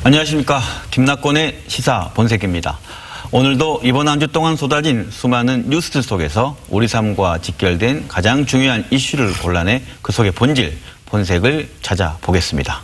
안녕하십니까. 김낙곤의 시사 본색입니다. 오늘도 이번 한 주 동안 쏟아진 수많은 뉴스들 속에서 우리 삶과 직결된 가장 중요한 이슈를 골라내 그 속의 본질, 본색을 찾아보겠습니다.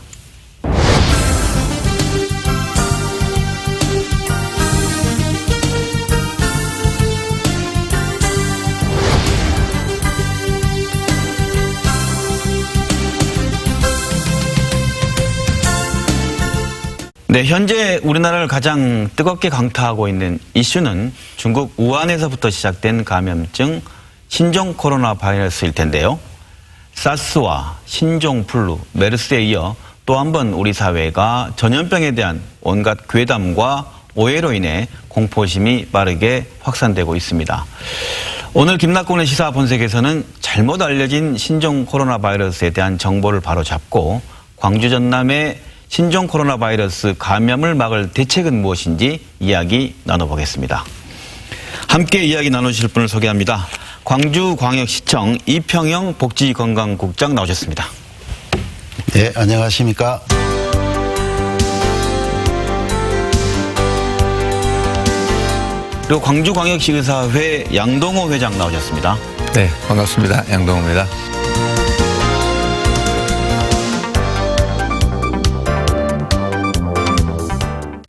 네, 현재 우리나라를 가장 뜨겁게 강타하고 있는 이슈는 중국 우한에서부터 시작된 감염증 신종 코로나 바이러스일 텐데요. 사스와 신종플루, 메르스에 이어 또 한 번 우리 사회가 전염병에 대한 온갖 괴담과 오해로 인해 공포심이 빠르게 확산되고 있습니다. 오늘 김낙곤의 시사 본색에서는 잘못 알려진 신종 코로나 바이러스에 대한 정보를 바로잡고 광주 전남의 신종 코로나 바이러스 감염을 막을 대책은 무엇인지 이야기 나눠보겠습니다. 함께 이야기 나누실 분을 소개합니다. 광주광역시청 이평영 복지건강국장 나오셨습니다. 네, 안녕하십니까. 그리고 광주광역시의사회 양동호 회장 나오셨습니다. 네, 반갑습니다. 양동호입니다.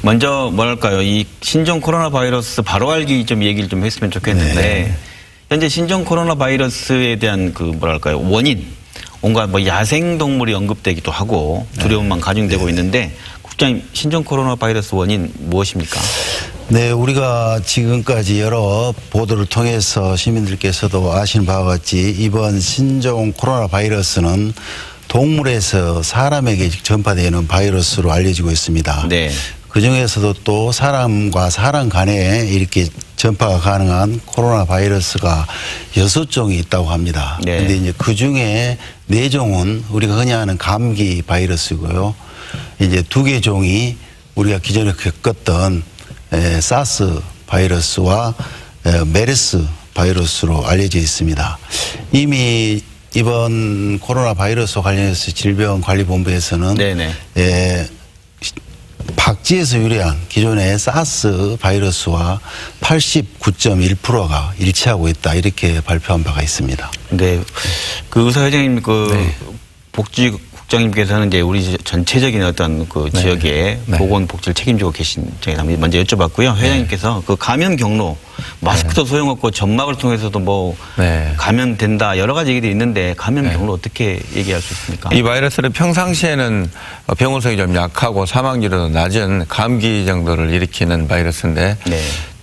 먼저 뭐랄까요, 이 신종 코로나 바이러스 바로 알기 좀 얘기를 좀 했으면 좋겠는데 네. 현재 신종 코로나 바이러스에 대한 그 뭐랄까요, 원인, 온갖 뭐 야생 동물이 언급되기도 하고 두려움만 가중되고 있는데 국장님, 신종 코로나 바이러스 원인 무엇입니까? 네, 우리가 지금까지 여러 보도를 통해서 시민들께서도 아시는 바와 같이 이번 신종 코로나 바이러스는 동물에서 사람에게 전파되는 바이러스로 알려지고 있습니다. 네. 그 중에서도 또 사람과 사람 간에 이렇게 전파가 가능한 코로나 바이러스가 6종이 있다고 합니다. 네. 근데 이제 그 중에 4종은 우리가 흔히 아는 감기 바이러스고요. 이제 2개 종이 우리가 기존에 겪었던 사스 바이러스와 메르스 바이러스로 알려져 있습니다. 이미 이번 코로나 바이러스와 관련해서 질병관리본부에서는 네네. 박쥐에서 유래한 기존의 사스 바이러스와 89.1%가 일치하고 있다, 이렇게 발표한 바가 있습니다. 네. 그 의사회장님, 복지국장님께서는 이제 우리 전체적인 어떤 그 지역의 보건복지를 책임지고 계신 제가 먼저 여쭤봤고요. 회장님께서 그 감염 경로, 마스크도 소용없고 점막을 통해서도 뭐 감염된다, 여러 가지 얘기들이 있는데 감염 경로 어떻게 얘기할 수 있습니까? 이 바이러스는 평상시에는 병원성이 좀 약하고 사망률도 낮은 감기 정도를 일으키는 바이러스인데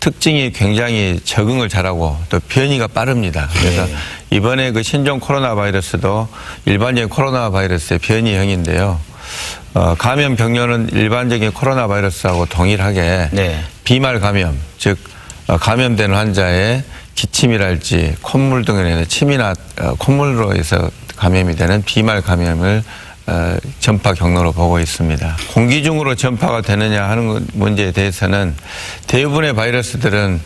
특징이 굉장히 적응을 잘하고 또 변이가 빠릅니다. 그래서 이번에 그 신종 코로나 바이러스도 일반적인 코로나 바이러스의 변이형인데요. 감염 경로는 일반적인 코로나 바이러스하고 동일하게 비말 감염, 즉 감염된 환자의 기침이랄지 콧물 등의 침이나 콧물로 해서 감염이 되는 비말 감염을 전파 경로로 보고 있습니다. 공기 중으로 전파가 되느냐 하는 문제에 대해서는 대부분의 바이러스들은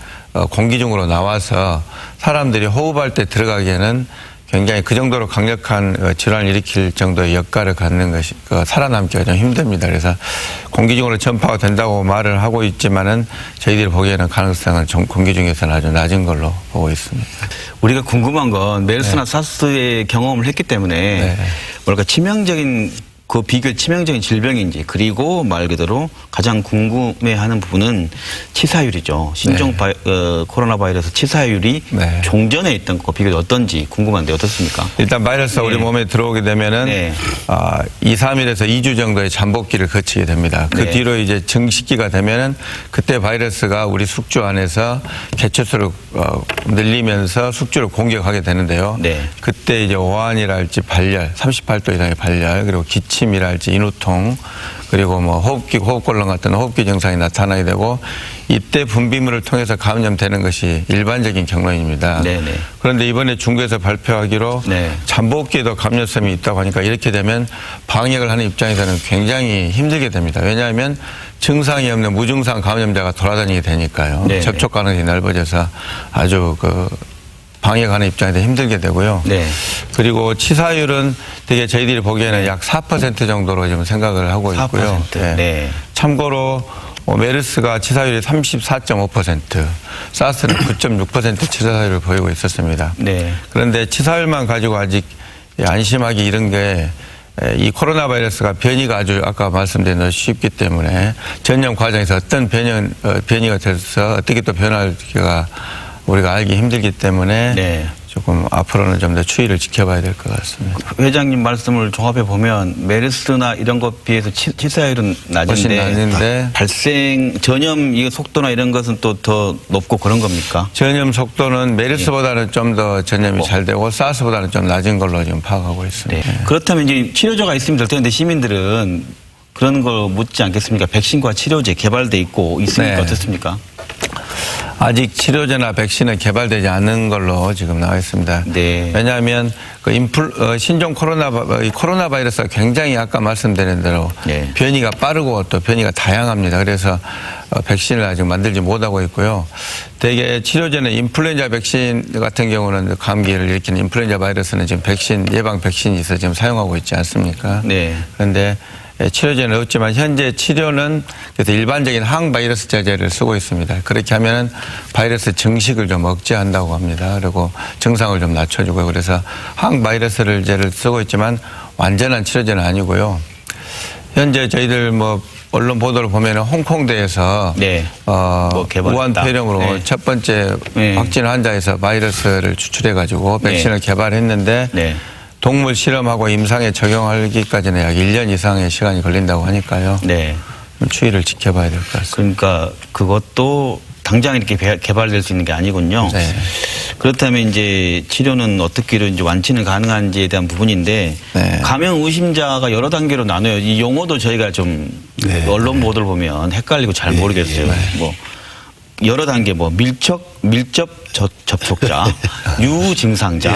공기 중으로 나와서 사람들이 호흡할 때 들어가기에는 굉장히 그 정도로 강력한 질환을 일으킬 정도의 역할을 갖는 것이 살아남기가 좀 힘듭니다. 그래서 공기 중으로 전파가 된다고 말을 하고 있지만은 저희들이 보기에는 가능성은 공기 중에서는 아주 낮은 걸로 보고 있습니다. 우리가 궁금한 건 메르스나 사스의 경험을 했기 때문에 뭐랄까 치명적인 그 비교 치명적인 질병인지, 그리고 말 그대로 가장 궁금해하는 부분은 치사율이죠. 신종 코로나 바이러스 치사율이 종전에 있던 것과 비교해 어떤지 궁금한데 어떻습니까? 일단 바이러스가 우리 몸에 들어오게 되면은 2, 3일에서 2주 정도의 잠복기를 거치게 됩니다. 그 뒤로 이제 증식기가 되면은 그때 바이러스가 우리 숙주 안에서 개체수를 늘리면서 숙주를 공격하게 되는데요. 그때 이제 오한이랄지 발열, 38도 이상의 발열, 그리고 기침이랄지 인후통, 그리고 뭐 호흡곤란 같은 호흡기 증상이 나타나게 되고 이때 분비물을 통해서 감염되는 것이 일반적인 경로입니다. 그런데 이번에 중국에서 발표하기로 잠복기에도 감염성이 있다고 하니까 이렇게 되면 방역을 하는 입장에서는 굉장히 힘들게 됩니다. 왜냐하면 증상이 없는 무증상 감염자가 돌아다니게 되니까요. 접촉 가능성이 넓어져서 아주 방역하는 입장에서 힘들게 되고요. 네. 그리고 치사율은 되게 저희들이 보기에는 약 4% 정도로 지금 생각을 하고 있고요. 4%. 네. 참고로 메르스가 치사율이 34.5%, 사스는 9.6% 치사율을 보이고 있었습니다. 네. 그런데 치사율만 가지고 아직 안심하기 이른 게 이 코로나 바이러스가 변이가 아주 아까 말씀드린 대로 쉽기 때문에 전염 과정에서 어떤 변이가 돼서 어떻게 또 변할지가 우리가 알기 힘들기 때문에 네. 조금 앞으로는 좀 더 추이를 지켜봐야 될 것 같습니다. 회장님 말씀을 종합해 보면 메르스나 이런 것 비해서 치사율은 훨씬 낮은데 낮은데 발생 전염 이 속도나 이런 것은 또 더 높고 그런 겁니까? 전염 속도는 메르스보다는 좀 더 전염이 잘 되고 사스보다는 좀 낮은 걸로 지금 파악하고 있습니다. 네. 그렇다면 이제 치료제가 있으면 될 텐데 시민들은 그런 걸 묻지 않겠습니까? 백신과 치료제 개발돼 있고 있으니까 네. 어떻습니까? 아직 치료제나 백신은 개발되지 않은 걸로 지금 나와 있습니다. 네. 왜냐하면 그 신종 코로나 바이러스가 굉장히 아까 말씀드린 대로 네. 변이가 빠르고 또 변이가 다양합니다. 그래서 백신을 아직 만들지 못하고 있고요. 대개 치료제는 인플루엔자 백신 같은 경우는 감기를 일으키는 인플루엔자 바이러스는 지금 예방 백신이 있어 지금 사용하고 있지 않습니까? 네. 그런데 치료제는 없지만 현재 치료는 그래서 일반적인 항바이러스 제제를 쓰고 있습니다. 그렇게 하면은 바이러스 증식을 좀 억제한다고 합니다. 그리고 증상을 좀 낮춰주고 그래서 항바이러스를 제를 쓰고 있지만 완전한 치료제는 아니고요. 현재 저희들 뭐 언론 보도를 보면은 홍콩대에서 네. 뭐 개발했다. 우한 폐렴으로 네. 첫 번째 네. 확진 환자에서 바이러스를 추출해 가지고 백신을 개발했는데 네. 동물 실험하고 임상에 적용하기까지는 약 1년 이상의 시간이 걸린다고 하니까요. 네. 추이를 지켜봐야 될 것 같습니다. 그러니까 그것도 당장 이렇게 개발될 수 있는 게 아니군요. 네. 그렇다면 이제 치료는 어떻게든 이제 완치는 가능한지에 대한 부분인데 네. 감염 의심자가 여러 단계로 나눠요. 이 용어도 저희가 좀 네. 언론 보도를 보면 헷갈리고 잘 모르겠어요. 뭐 여러 단계 뭐 밀접 접촉자, 유증상자,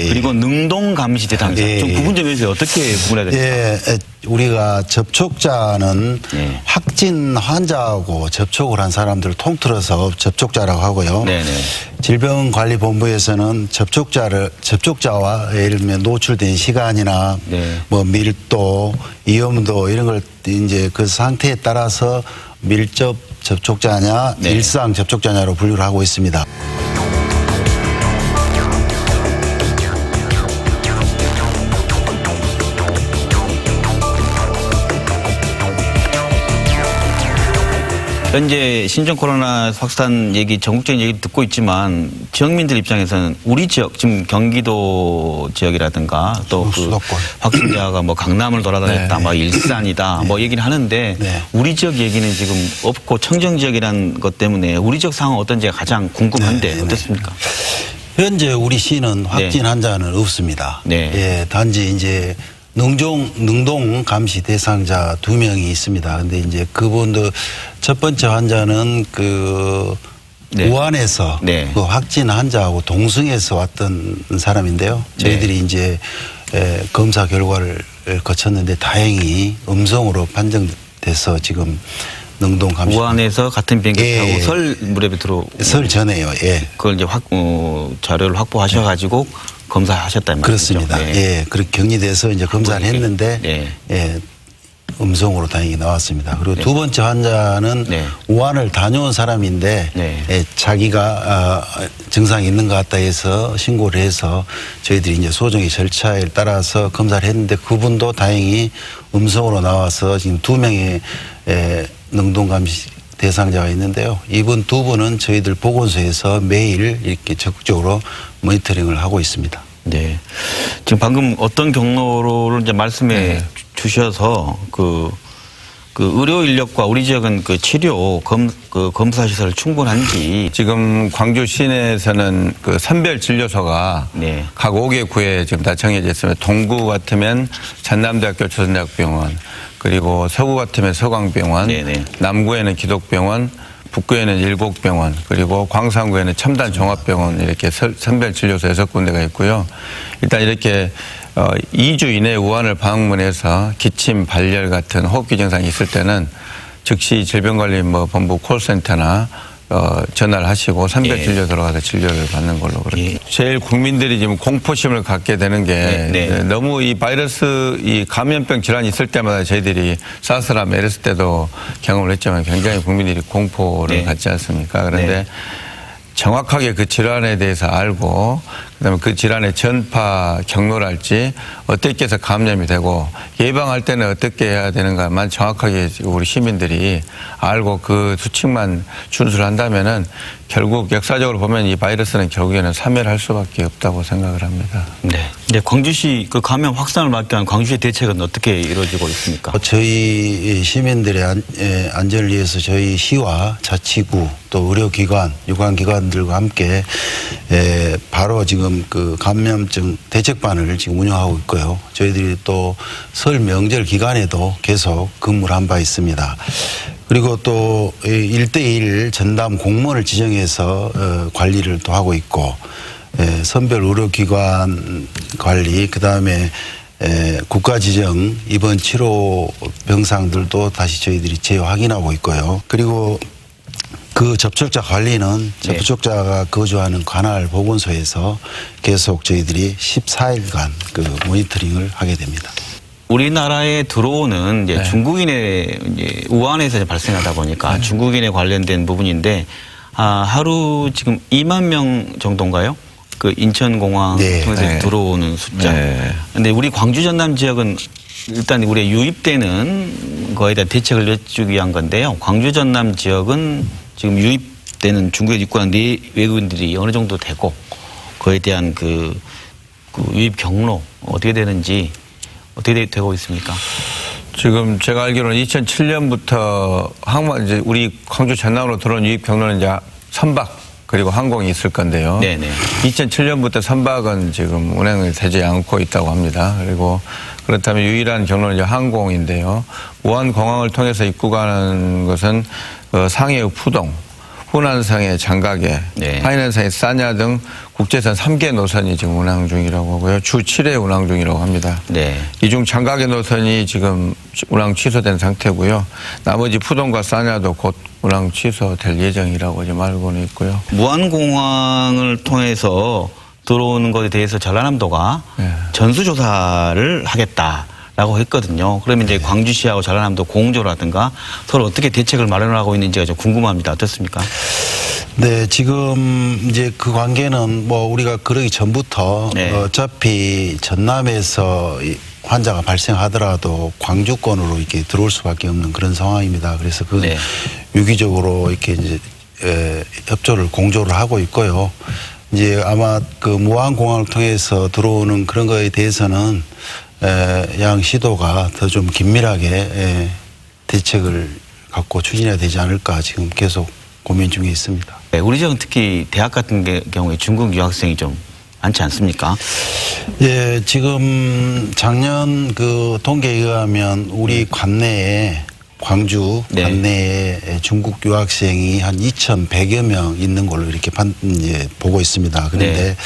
그리고 능동 감시 대상자. 좀 구분 좀 해주세요. 어떻게 구분해야 됩니까? 예, 우리가 접촉자는 네. 확진 환자하고 접촉을 한 사람들을 통틀어서 접촉자라고 하고요. 네네. 질병관리본부에서는 접촉자와 예를 들면 노출된 시간이나 네. 뭐 밀도, 위험도 이런 걸 이제 그 상태에 따라서 밀접 접촉자냐, 네. 일상 접촉자냐로 분류를 하고 있습니다. 현재 신종 코로나 확산 얘기, 전국적인 얘기 듣고 있지만 지역민들 입장에서는 우리 지역, 지금 경기도 지역이라든가 또 그 수도권. 확진자가 뭐 강남을 돌아다녔다, 네. 뭐 일산이다, 뭐 얘기를 하는데 네. 우리 지역 얘기는 지금 없고 청정 지역이라는 것 때문에 우리 지역 상황 어떤지가 가장 궁금한데 네. 어떻습니까? 현재 우리 시는 확진 네. 환자는 없습니다. 네. 예, 단지 이제 능동 감시 대상자 2명이 있습니다. 근데 이제 그분도 첫 번째 환자는 그 네. 우한에서 네. 그 확진 환자하고 동승해서 왔던 사람인데요. 저희들이 이제 검사 결과를 거쳤는데 다행히 음성으로 판정돼서 지금 능동 감시. 우한에서 같은 비행기 예. 타고 설 무렵에 설 전에요. 예. 그걸 이제 자료를 확보하셔가지고 검사하셨다는 말이죠. 그렇습니다. 네. 예, 그렇게 격리돼서 이제 검사를 했는데, 네. 예, 음성으로 다행히 나왔습니다. 그리고 두 번째 환자는 네. 우한을 다녀온 사람인데, 네. 예, 자기가 증상이 있는 것 같다 해서 신고를 해서 저희들이 이제 소정의 절차에 따라서 검사를 했는데 그분도 다행히 음성으로 나와서 지금 2명의 능동감시 대상자가 있는데요. 이분 2분은 저희들 보건소에서 매일 이렇게 적극적으로 모니터링을 하고 있습니다. 네. 지금 방금 어떤 경로를 이제 말씀해 주셔서 그 의료 인력과 우리 지역은 그 치료 검사 시설 충분한지 지금 광주 시내에서는 그 선별 진료소가 네. 각 5개 구에 지금 다 정해져 있으면 동구 같으면 전남대학교 조선대학병원 그리고 서구 같으면 서강병원 네네. 남구에는 기독병원 북구에는 일곡병원 그리고 광산구에는 첨단종합병원 이렇게 선별 진료소 6군데가 있고요. 일단 이렇게 2주 이내에 우한을 방문해서 기침, 발열 같은 호흡기 증상이 있을 때는 즉시 질병관리본부 콜센터나 전화를 하시고 선별 예. 진료 들어가서 진료를 받는 걸로 그렇게. 제일 국민들이 지금 공포심을 갖게 되는 게 네. 너무 이 바이러스 이 감염병 질환이 있을 때마다 저희들이 사스나 메르스 때도 경험을 했지만 굉장히 국민들이 공포를 네. 갖지 않습니까? 그런데 네. 정확하게 그 질환에 대해서 알고 그다음에 그 질환의 전파 경로랄지 어떻게 해서 감염이 되고 예방할 때는 어떻게 해야 되는가만 정확하게 우리 시민들이 알고 그 수칙만 준수한다면은 결국 역사적으로 보면 이 바이러스는 결국에는 사멸할 수밖에 없다고 생각을 합니다. 네. 근데 광주시 그 감염 확산을 막기 위한 광주시의 대책은 어떻게 이루어지고 있습니까? 저희 시민들의 안전을 위해서 저희 시와 자치구 또 의료기관, 유관기관들과 함께 바로 지금 그 감염증 대책반을 지금 운영하고 있고요. 저희들이 또 설 명절 기간에도 계속 근무를 한 바 있습니다. 그리고 또 1대1 전담 공무원을 지정해서 관리를 또 하고 있고 선별 의료기관 관리 그다음에 국가 지정 입원 치료 병상들도 다시 저희들이 재확인하고 있고요. 그리고 그 접촉자 관리는 네. 접촉자가 거주하는 관할 보건소에서 계속 저희들이 14일간 그 모니터링을 하게 됩니다. 우리나라에 들어오는 이제 네. 중국인의 이제 우한에서 이제 발생하다 보니까 중국인에 관련된 부분인데 하루 지금 2만 명 정도인가요? 그 인천공항 네. 통해서 네. 들어오는 숫자. 네. 근데 우리 광주 전남 지역은 일단 우리의 유입되는 거에 대한 대책을 내주기 위한 건데요. 광주 전남 지역은 지금 유입되는 중국에 입국한 외국인들이 어느 정도 되고 그에 대한 그 유입 경로 어떻게 되는지 어떻게 되고 있습니까? 지금 제가 알기로는 2007년부터 이제 우리 광주 전남으로 들어온 유입 경로는 이제 선박 그리고 항공이 있을 건데요. 네네. 2007년부터 선박은 지금 운행을 되지 않고 있다고 합니다. 그리고 그렇다면 유일한 경로는 이제 항공인데요. 우한 공항을 통해서 입국하는 것은 상해의 푸동, 후난성의 장가계, 네. 하이난성의 싸냐 등 국제선 3개 노선이 지금 운항 중이라고 하고요. 주 7회 운항 중이라고 합니다. 네. 이 중 장가계 노선이 지금 운항 취소된 상태고요. 나머지 푸동과 싸냐도 곧 운항 취소될 예정이라고 지금 알고는 있고요. 무안공항을 통해서 들어오는 것에 대해서 전라남도가 네. 전수조사를 하겠다라고 했거든요. 그러면 이제 광주시하고 전라남도 공조라든가 서로 어떻게 대책을 마련하고 있는지가 좀 궁금합니다. 어떻습니까? 네, 지금 이제 그 관계는 뭐 우리가 그러기 전부터 네. 어차피 전남에서 환자가 발생하더라도 광주권으로 이렇게 들어올 수밖에 없는 그런 상황입니다. 그래서 그 네. 유기적으로 이렇게 이제 협조를 공조를 하고 있고요. 이제 아마 그 무안공항을 통해서 들어오는 그런 거에 대해서는 양 시도가 더 좀 긴밀하게 대책을 갖고 추진해야 되지 않을까 지금 계속 고민 중에 있습니다. 네, 우리 지역은 특히 대학 같은 경우에 중국 유학생이 좀 많지 않습니까? 예, 지금 작년 그 통계에 의하면 우리 관내에 광주 네. 관내에 중국 유학생이 한 2,100여 명 있는 걸로 이렇게 보고 있습니다. 그런데 네.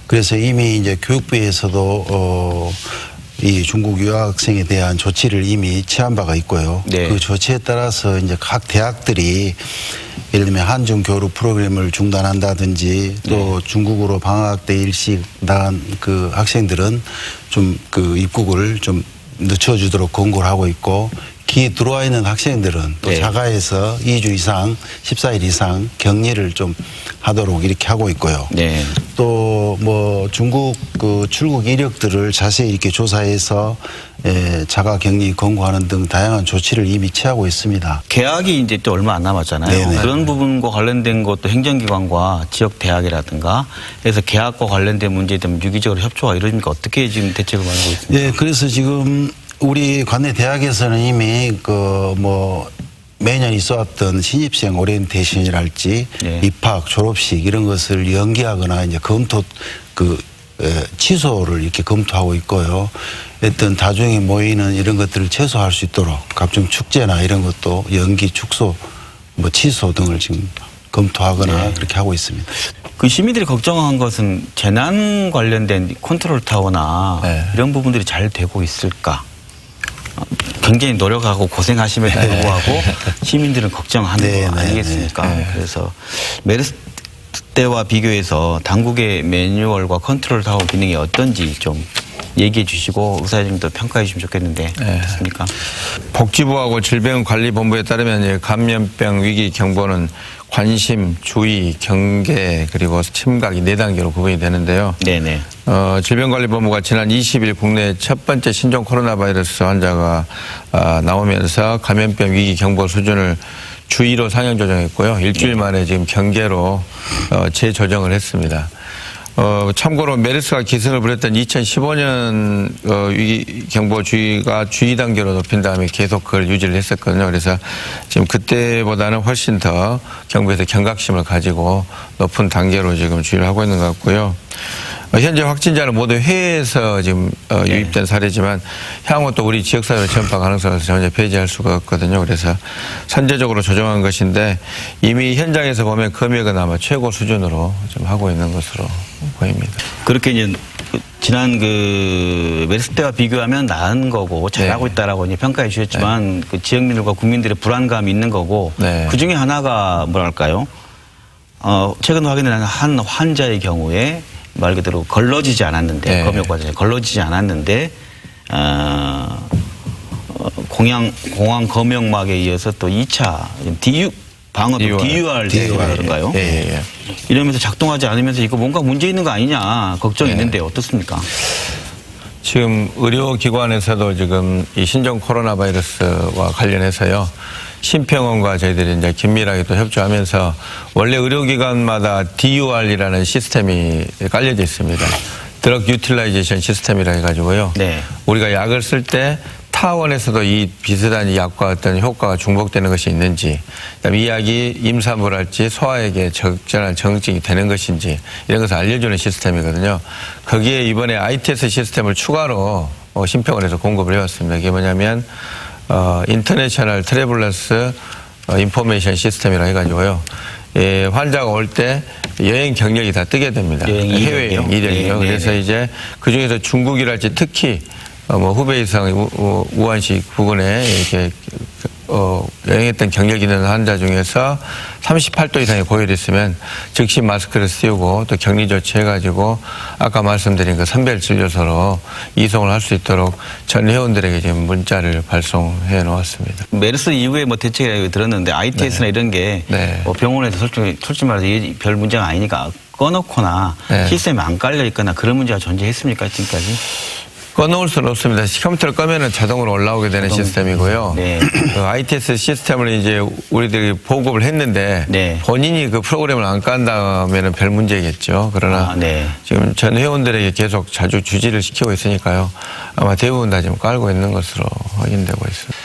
그래서 이미 이제 교육부에서도 이 중국 유학생에 대한 조치를 이미 취한 바가 있고요. 네. 그 조치에 따라서 이제 각 대학들이 예를 들면 한중 교류 프로그램을 중단한다든지 또 중국으로 방학 때 일식 나간 그 학생들은 좀 그 입국을 좀 늦춰주도록 권고를 하고 있고 들어와 있는 학생들은 또 네. 자가에서 2주 이상 14일 이상 격리를 좀 하도록 이렇게 하고 있고요. 네. 또 뭐 중국 그 출국 이력들을 자세히 이렇게 조사해서 자가 격리 권고하는 등 다양한 조치를 이미 취하고 있습니다. 개학이 이제 또 얼마 안 남았잖아요. 네네. 그런 부분과 관련된 것도 행정기관과 지역 대학이라든가 해서 개학과 관련된 문제에 대한 유기적으로 협조가 이러니까 어떻게 지금 대책을 마련하고 있습니까? 예, 그래서 지금 우리 관내 대학에서는 이미 그 뭐 매년 있어왔던 신입생 오리엔테이션이랄지 네. 입학, 졸업식 이런 것을 연기하거나 이제 취소를 이렇게 검토하고 있고요. 어떤 다중이 모이는 이런 것들을 최소화할 수 있도록 각종 축제나 이런 것도 연기, 축소, 뭐 취소 등을 지금 검토하거나 네. 그렇게 하고 있습니다. 그 시민들이 걱정한 것은 재난 관련된 컨트롤 타워나 네. 이런 부분들이 잘 되고 있을까? 굉장히 노력하고 고생하심에도 불구하고 시민들은 걱정하는 네, 거 네, 아니겠습니까? 네. 그래서 메르스 때와 비교해서 당국의 매뉴얼과 컨트롤 타워 기능이 어떤지 좀 얘기해 주시고 의사진도 평가해 주시면 좋겠는데 어떻습니까? 복지부하고 질병관리본부에 따르면 이제 감염병 위기 경보는 관심, 주의, 경계 그리고 침각 이 4단계로 구분이 되는데요. 네네. 질병관리본부가 지난 20일 국내 첫 번째 신종 코로나 바이러스 환자가 나오면서 감염병 위기 경보 수준을 주의로 상향 조정했고요. 일주일 만에 지금 경계로 재조정을 했습니다. 참고로 메르스가 기승을 부렸던 2015년 위기 경보 주의가 주의 단계로 높인 다음에 계속 그걸 유지를 했었거든요. 그래서 지금 그때보다는 훨씬 더 경보에서 경각심을 가지고 높은 단계로 지금 주의를 하고 있는 것 같고요. 현재 확진자는 모두 해외에서 지금 유입된 사례지만 향후 또 우리 지역사회로 전파 가능성을 전혀 배제할 수가 없거든요. 그래서 선제적으로 조정한 것인데 이미 현장에서 보면 금액은 아마 최고 수준으로 좀 하고 있는 것으로 보입니다. 그렇게 이제 지난 그 메르스 때와 비교하면 나은 거고 잘하고 있다라고 이제 평가해 주셨지만 그 지역민들과 국민들의 불안감이 있는 거고 네. 그 중에 하나가 뭐랄까요? 최근 확인된 한 환자의 경우에 말 그대로 걸러지지 않았는데 네. 검역 과정에 걸러지지 않았는데 공항 검역막에 이어서 또 2차 방어도 DUR 그런가요? 예. 이러면서 작동하지 않으면서 이거 뭔가 문제 있는 거 아니냐 걱정이 있는데 어떻습니까? 지금 의료기관에서도 지금 이 신종 코로나 바이러스와 관련해서요. 심평원과 저희들이 이제 긴밀하게 또 협조하면서 원래 의료기관마다 DUR이라는 시스템이 깔려져 있습니다. 드럭 유틸라이제이션 시스템이라 해가지고요. 네. 우리가 약을 쓸 때 타원에서도 이 비슷한 이 약과 어떤 효과가 중복되는 것이 있는지, 그다음에 이 약이 임산부랄지 소아에게 적절한 정증이 되는 것인지 이런 것을 알려주는 시스템이거든요. 거기에 이번에 ITS 시스템을 추가로 심평원에서 공급을 해왔습니다. 이게 뭐냐면 인터내셔널 트래블러스 인포메이션 시스템이라 해가지고요. 예, 환자가 올 때 여행 경력이 다 뜨게 됩니다. 해외여행 이력이요. 그래서 이제 그 중에서 중국이랄지 특히 후베이성 우한시 부근에 이렇게 여행했던 경력이 있는 환자 중에서 38도 이상의 고열이 있으면 즉시 마스크를 씌우고 또 격리 조치해가지고 아까 말씀드린 그 선별진료소로 이송을 할 수 있도록 전 회원들에게 지금 문자를 발송해 놓았습니다. 메르스 이후에 뭐 대책이라고 들었는데 ITS나 이런 게 뭐 병원에서 솔직히 말해서 이게 별 문제가 아니니까 꺼놓거나 시스템이 안 깔려 있거나 그런 문제가 존재했습니까 지금까지? 꺼놓을 수는 없습니다. 컴퓨터를 끄면은 자동으로 올라오게 되는 시스템이고요. 네. 그 ITS 시스템을 이제 우리들이 보급을 했는데 본인이 그 프로그램을 안 깐다면은 별 문제겠죠. 그러나 지금 전 회원들에게 계속 자주 주지를 시키고 있으니까요. 아마 대부분 다 지금 깔고 있는 것으로 확인되고 있습니다.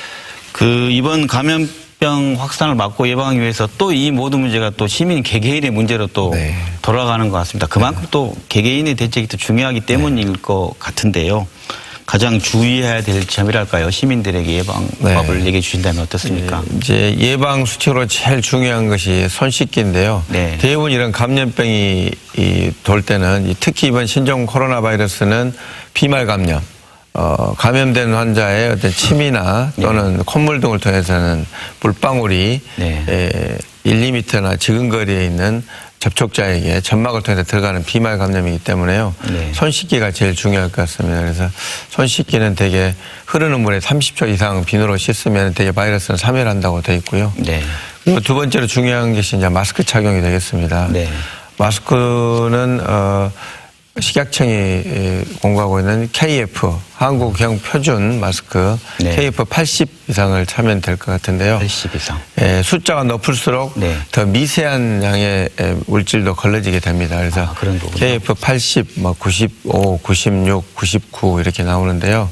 그 이번 감염병 확산을 막고 예방하기 위해서 또 이 모든 문제가 또 시민 개개인의 문제로 또 돌아가는 것 같습니다. 그만큼 또 개개인의 대책이 또 중요하기 때문일 것 같은데요. 가장 주의해야 될 점이랄까요? 시민들에게 예방법을 얘기해 주신다면 어떻습니까? 이제 예방 수칙으로 제일 중요한 것이 손 씻기인데요. 대부분 이런 감염병이 돌 때는 특히 이번 신종 코로나 바이러스는 비말 감염, 감염된 환자의 어떤 침이나 또는 콧물 등을 통해서는 물방울이 1~2m나 적은 거리에 있는 접촉자에게 점막을 통해서 들어가는 비말 감염이기 때문에요. 손 씻기가 제일 중요할 것 같습니다. 그래서 손 씻기는 되게 흐르는 물에 30초 이상 비누로 씻으면 되게 바이러스는 사멸한다고 되어 있고요. 그리고 두 번째로 중요한 것이 이제 마스크 착용이 되겠습니다. 마스크는 식약청이 공부하고 있는 KF 한국형 표준 마스크 KF 80 이상을 차면 될 것 같은데요. 80 이상. 숫자가 높을수록 더 미세한 양의 물질도 걸러지게 됩니다. 그래서 KF 80, 95, 96, 99 이렇게 나오는데요.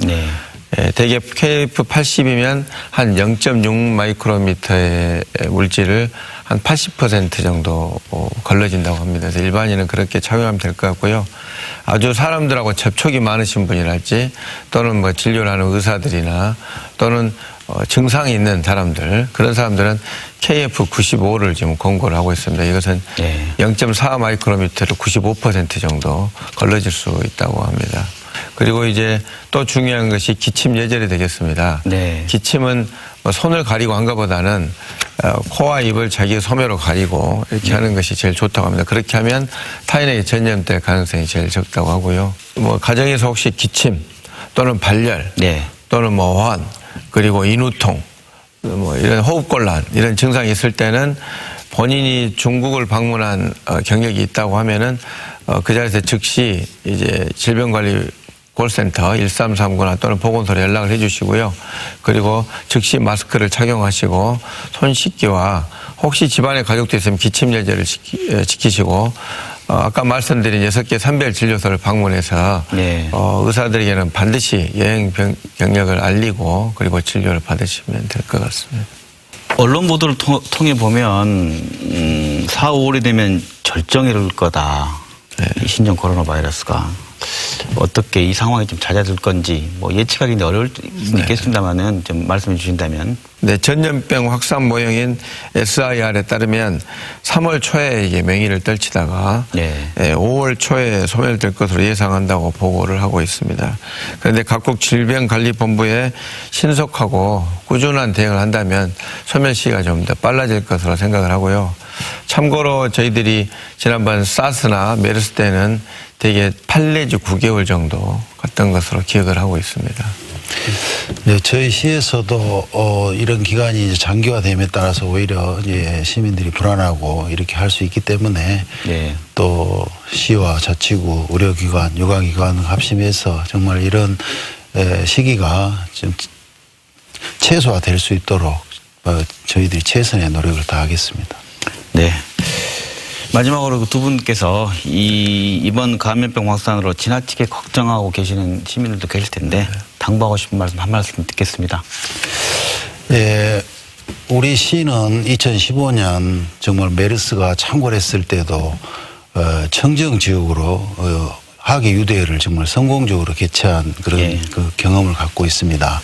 대개 KF 80이면 한 0.6 마이크로미터의 물질을 한 80% 정도 걸러진다고 합니다. 그래서 일반인은 그렇게 착용하면 될 것 같고요. 아주 사람들하고 접촉이 많으신 분이랄지 또는 뭐 진료를 하는 의사들이나 또는 증상이 있는 사람들 그런 사람들은 KF 95를 지금 권고를 하고 있습니다. 이것은 0.4 마이크로미터로 95% 정도 걸러질 수 있다고 합니다. 그리고 이제 또 중요한 것이 기침 예절이 되겠습니다. 네. 기침은 뭐 손을 가리고 한 것보다는 코와 입을 자기 소매로 가리고 이렇게 하는 것이 제일 좋다고 합니다. 그렇게 하면 타인에게 전염될 가능성이 제일 적다고 하고요. 뭐 가정에서 혹시 기침 또는 발열 네. 또는 뭐 호환 그리고 인후통 뭐 이런 호흡곤란 이런 증상이 있을 때는 본인이 중국을 방문한 경력이 있다고 하면은 그 자리에서 즉시 이제 질병관리 콜센터 1339나 또는 보건소로 연락을 해 주시고요. 그리고 즉시 마스크를 착용하시고 손 씻기와 혹시 집안에 가족도 있으면 기침 예절을 지키시고 아까 말씀드린 6개 선별 진료소를 방문해서 네. 의사들에게는 반드시 여행 경력을 알리고 그리고 진료를 받으시면 될 것 같습니다. 언론 보도를 통해 보면 4, 5월이 되면 절정에 이를 거다. 네. 이 신종 코로나 바이러스가 어떻게 이 상황이 좀 잦아들 건지 뭐 예측하기는 어려울 수 있겠습니다만은 좀 말씀해 주신다면. 네, 전염병 확산 모형인 SIR에 따르면 3월 초에 이게 맹위를 떨치다가 네. 5월 초에 소멸될 것으로 예상한다고 보고를 하고 있습니다. 그런데 각국 질병관리본부에 신속하고 꾸준한 대응을 한다면 소멸 시기가 좀 더 빨라질 것으로 생각을 하고요. 참고로 저희들이 지난번 사스나 메르스 때는 대개 8 내지 9개월 정도 갔던 것으로 기억을 하고 있습니다. 네, 저희 시에서도 이런 기간이 이제 장기화됨에 따라서 오히려 이제 시민들이 불안하고 이렇게 할 수 있기 때문에 네. 또 시와 자치구, 의료기관, 유관기관 합심해서 정말 이런 시기가 좀 최소화될 수 있도록 저희들이 최선의 노력을 다하겠습니다. 네. 마지막으로 두 분께서 이번 감염병 확산으로 지나치게 걱정하고 계시는 시민들도 계실 텐데 당부하고 싶은 말씀 한 말씀 듣겠습니다. 네, 우리 시는 2015년 정말 메르스가 창궐했을 때도 청정지역으로 학예 유대회를 정말 성공적으로 개최한 그런 예. 그 경험을 갖고 있습니다.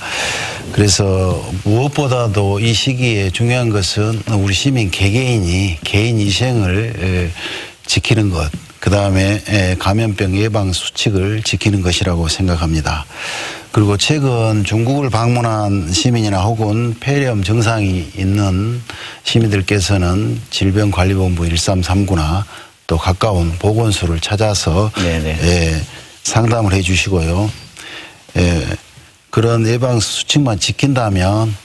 그래서 무엇보다도 이 시기에 중요한 것은 우리 시민 개개인이 개인 위생을 지키는 것, 그 다음에 감염병 예방 수칙을 지키는 것이라고 생각합니다. 그리고 최근 중국을 방문한 시민이나 혹은 폐렴 증상이 있는 시민들께서는 질병관리본부 1339나 또 가까운 보건소를 찾아서 상담을 해 주시고요. 그런 예방 수칙만 지킨다면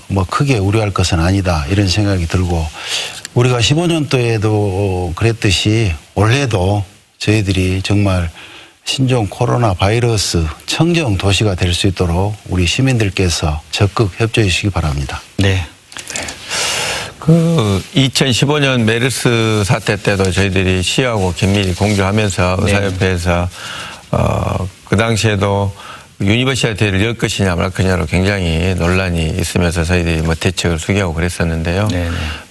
뭐 크게 우려할 것은 아니다 이런 생각이 들고 우리가 15년도에도 그랬듯이 올해도 저희들이 정말 신종 코로나 바이러스 청정 도시가 될 수 있도록 우리 시민들께서 적극 협조해 주시기 바랍니다. 네. 2015년 메르스 사태 때도 저희들이 시하고 긴밀히 공조하면서 의사협회에서 그 당시에도 유니버시아 대회를 열 것이냐 말 것이냐로 굉장히 논란이 있으면서 저희들이 뭐 대책을 수기하고 그랬었는데요.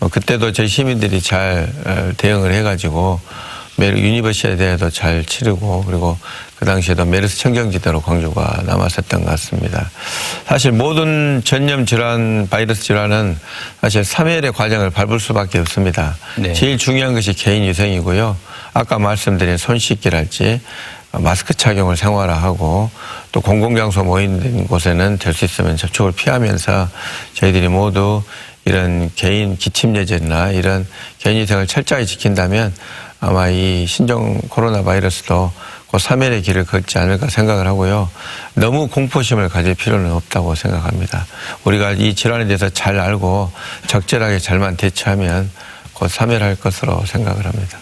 그때도 저희 시민들이 잘 대응을 해가지고 유니버시아 대회도 잘 치르고 그리고 그 당시에도 메르스 청정지대로 광주가 남았었던 것 같습니다. 사실 모든 전염 질환, 바이러스 질환은 사실 3일의 과정을 밟을 수밖에 없습니다. 제일 중요한 것이 개인 위생이고요. 아까 말씀드린 손 씻기랄지 마스크 착용을 생활화하고 또 공공장소 모이는 곳에는 될 수 있으면 접촉을 피하면서 저희들이 모두 이런 개인 기침 예절이나 이런 개인 위생을 철저히 지킨다면 아마 이 신종 코로나 바이러스도 그 3일의 길을 걷지 않을까 생각을 하고요. 너무 공포심을 가질 필요는 없다고 생각합니다. 우리가 이 질환에 대해서 잘 알고 적절하게 잘만 대처하면 곧 3일할 것으로 생각을 합니다.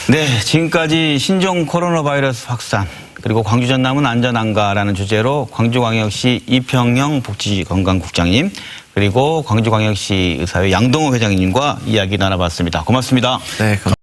네, 지금까지 신종 코로나 바이러스 확산 그리고 광주 전남은 안전한가라는 주제로 광주광역시 이평영 복지건강국장님 그리고 광주광역시 의사회 양동호 회장님과 이야기 나눠봤습니다. 고맙습니다. 네,